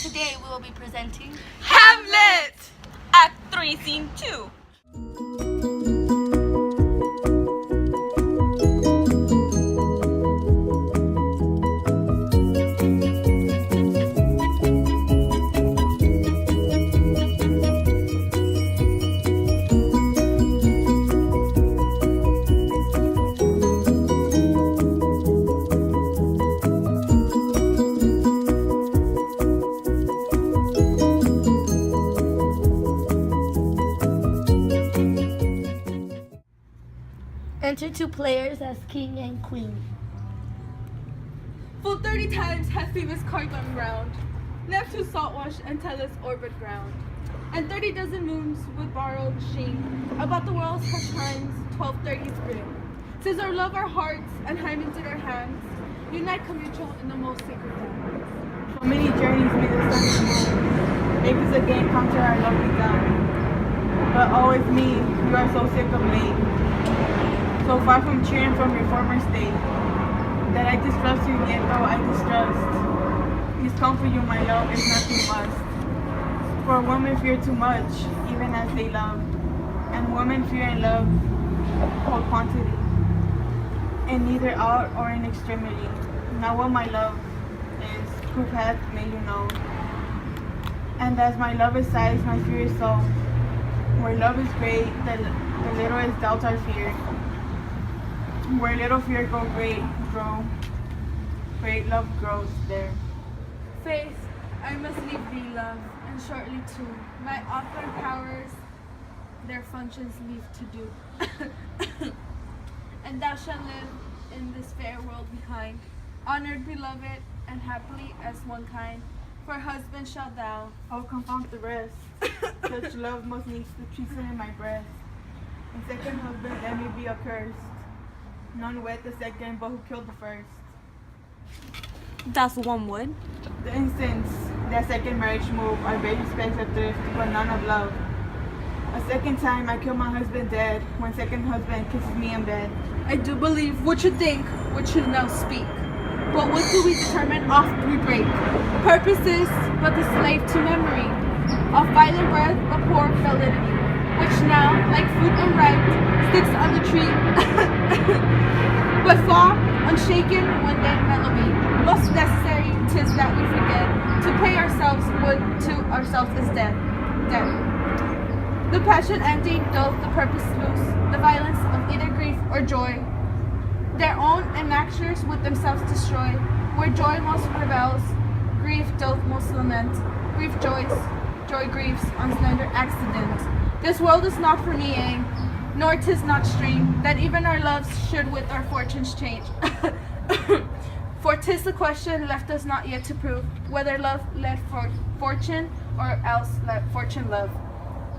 today we will be presenting Hamlet! Act 3, Scene 2. Enter two players as king and queen. Full 30 times hath Phoebus carved on ground, Neptune salt wash and Tellus orbit ground, and 30 dozen moons with borrowed sheen about the world's hushed times 1230 spring. Says our love our hearts and Hymen did our hands unite commutual in the most sacred dance. So many journeys may the sun and moon make us again counter our love begun. But always me, you are so sick of late. So far from cheering from your former state, that I distrust you, yet though I distrust. Please comfort you, my love, if not you must. For women fear too much, even as they love, and women fear and love hold quantity, in neither out or in extremity. Now what my love is, proof hath made you know. And as my love is size, my fear is so. Where love is great, the little is doubt or fear. Where little fear grow, great love grows there. Faith, I must leave thee, love, and shortly too. My author powers their functions leave to do. And thou shalt live in this fair world behind, honored, beloved, and happily as one kind. For husband shalt thou. Oh, confound the rest. Such love must needs the treason in my breast. And second husband, let me be accursed. None wed the second, but who killed the first. That's one would. The instance, that second marriage move, I very respect of thrift, but none of love. A second time, I kill my husband dead, when second husband kisses me in bed. I do believe what you think, what you now speak. But what do we determine oft we break? Purposes, but the slave to memory. Of violent breath, a poor validity, which now, like fruit unripe, sticks on the tree, but fall unshaken when they melody. Most necessary 'tis that we forget, to pay ourselves would to ourselves is death. The passion empty, doth the purpose loose, the violence of either grief or joy. Their own enmixtures with themselves destroy, where joy most prevails, grief doth most lament. Grief joys, joy grieves on slender accident. This world is not for me, nor 'tis not strange that even our loves should with our fortunes change. For 'tis the question left us not yet to prove, whether love led for fortune or else let fortune love.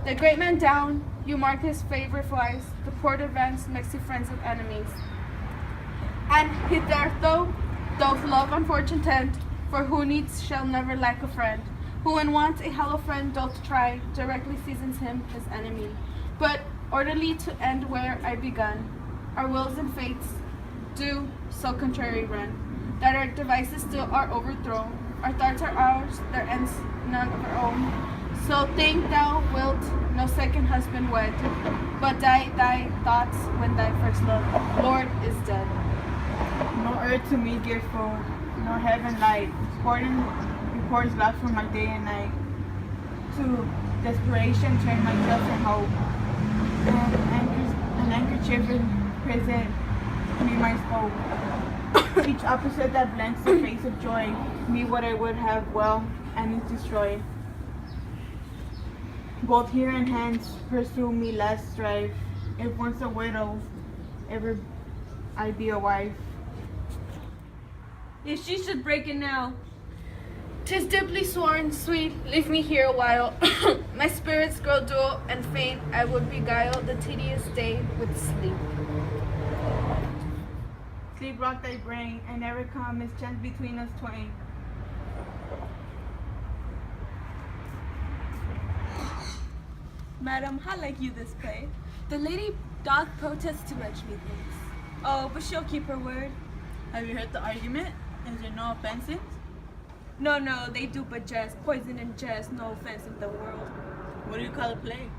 The great man down, you mark his favor flies, the port advance makes you friends of enemies. And hitherto doth love and fortune tend, for who needs shall never lack a friend. Who in want a hollow friend doth try, directly seasons him his enemy. But orderly to end where I begun, our wills and fates do so contrary run, that our devices still are overthrown, our thoughts are ours, their ends none of our own. So think thou wilt no second husband wed, but die thy thoughts when thy first love, Lord, is dead. No earth to me give food, nor heaven light. Sporting reports left from my day and night. To desperation turn my trust and hope. An handkerchief in prison me my spoke. Each opposite that blends the face of joy, me what I would have well and is destroyed. Both here and hands pursue me last strife. If once a widow, ever I be a wife. If she should break it now, 'Tis deeply sworn, sweet, leave me here a while. My spirits grow dull and faint, I would beguile the tedious day with sleep. Sleep rock thy brain, and never come mischance between us twain. Madam, how like you this play? the lady doth protest too much, methinks. Oh, but she'll keep her word. Have you heard the argument? Is there no offense in? No, they do but jest. Poison and jest, no offense in the world. What do you call a play?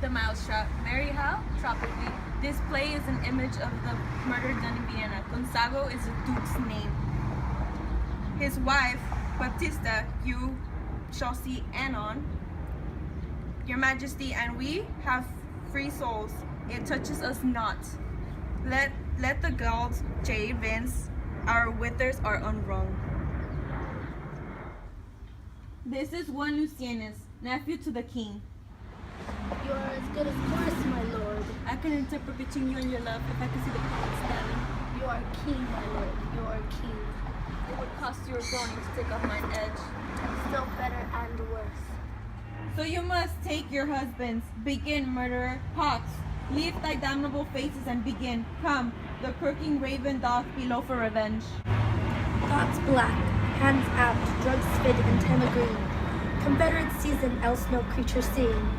The Mousetrap. Mary how? Tropically. This play is an image of the murder done in Vienna. Gonzago is the duke's name. His wife, Baptista, you shall see anon. Your Majesty, and we have free souls. It touches us not. Let the gulls jade Vince. Our withers are unwrung. This is one Lucianus, nephew to the king. You are as good as Chorus, my lord. I can interpret between you and your love if I can see the poet standing. You are king, my lord. You are king. It would cost you a groaning to take off mine edge. Still better and worse. So you must take your husbands. Begin, murderer. Hawks, leave thy damnable faces and begin. Come, the croaking raven doth below for revenge. Thoughts black, hands apt, drugs fit and time agreeing. Confederate season, else no creature seeing.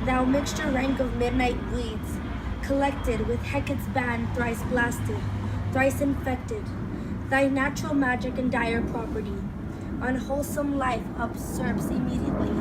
Thou mixture rank of midnight bleeds, collected with Hecate's band thrice blasted, thrice infected. Thy natural magic and dire property, unwholesome life usurps immediately.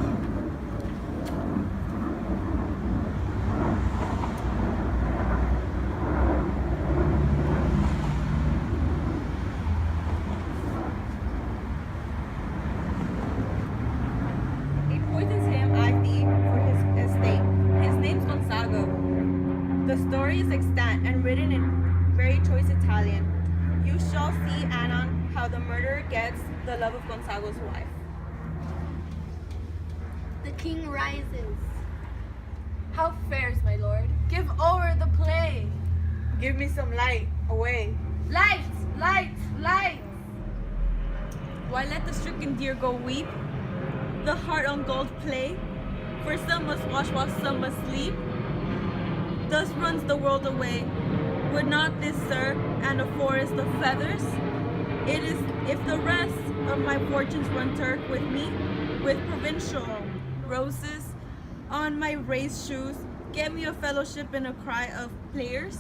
The story is extant and written in very choice Italian. You shall see anon how the murderer gets the love of Gonzago's wife. The king rises. How fares, my lord? Give o'er the play. Give me some light. Away. Lights, lights, lights. Why let the stricken deer go weep? The heart on gold play? For some must wash while some must sleep. Thus runs the world away. Would not this, sir, and a forest of feathers? It is if the rest of my fortunes run Turk with me, with provincial roses on my raised shoes, get me a fellowship in a cry of players.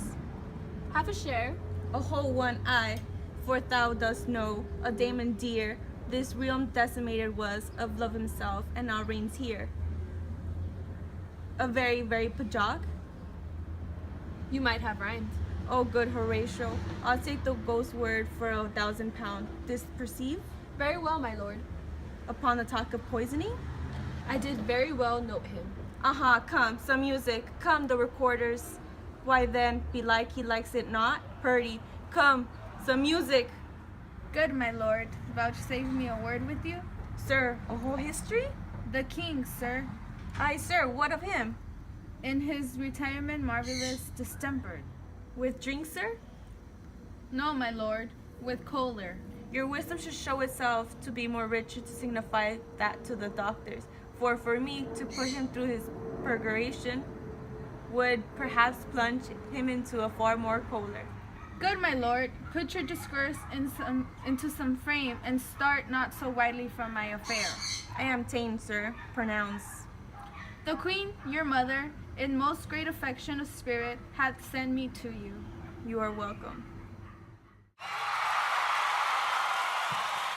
Have a share. A whole one I, for thou dost know, a Damon dear, this realm decimated was of love himself, and now reigns here. A very, very pajog. You might have rhymed. Oh, good Horatio, I'll take the ghost word for £1,000. This perceive? Very well, my lord. Upon the talk of poisoning? I did very well note him. Aha, come, some music. Come, the recorders. Why then, belike he likes it not? Purdy, come, some music. Good, my lord. Vouchsafe me a word with you. Sir, a whole history? The king, sir. Aye, sir, what of him? In his retirement marvelous distempered. With drink, sir? No, my lord, with choler. Your wisdom should show itself to be more richer to signify that to the doctors. For me to put him through his purgation would perhaps plunge him into a far more choler. Good, my lord, put your discourse into some frame, and start not so widely from my affair. I am tame, sir. Pronounce. The queen, your mother, in most great affection of spirit, hath sent me to you. You are welcome.